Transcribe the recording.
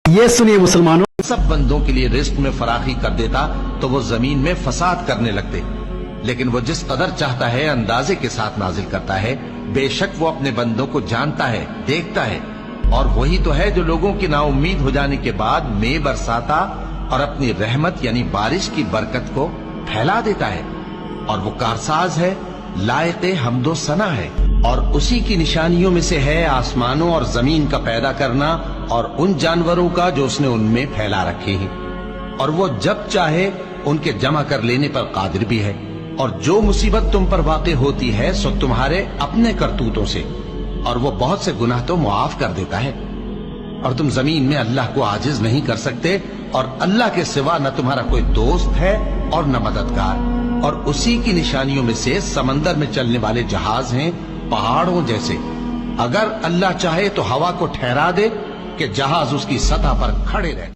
یہ سنیے مسلمانوں، سب بندوں کے لیے رزق میں فراخی کر دیتا تو وہ زمین میں فساد کرنے لگتے، لیکن وہ جس قدر چاہتا ہے اندازے کے ساتھ نازل کرتا ہے۔ بے شک وہ اپنے بندوں کو جانتا ہے، دیکھتا ہے، اور وہی تو ہے جو لوگوں کی نا امید ہو جانے کے بعد مے برساتا اور اپنی رحمت یعنی بارش کی برکت کو پھیلا دیتا ہے، اور وہ کارساز ہے، لائق حمد و ثنا ہے۔ اور اسی کی نشانیوں میں سے ہے آسمانوں اور زمین کا پیدا کرنا اور ان جانوروں کا جو اس نے ان میں پھیلا رکھے ہیں، اور وہ جب چاہے ان کے جمع کر لینے پر قادر بھی ہے۔ اور جو مصیبت تم پر واقع ہوتی ہے سو تمہارے اپنے کرتوتوں سے، اور وہ بہت سے گناہ تو معاف کر دیتا ہے۔ اور تم زمین میں اللہ کو عاجز نہیں کر سکتے، اور اللہ کے سوا نہ تمہارا کوئی دوست ہے اور نہ مددگار۔ اور اسی کی نشانیوں میں سے سمندر میں چلنے والے جہاز ہیں، پہاڑوں جیسے۔ اگر اللہ چاہے تو ہوا کو ٹھہرا دے کہ جہاز اس کی سطح پر کھڑے رہے۔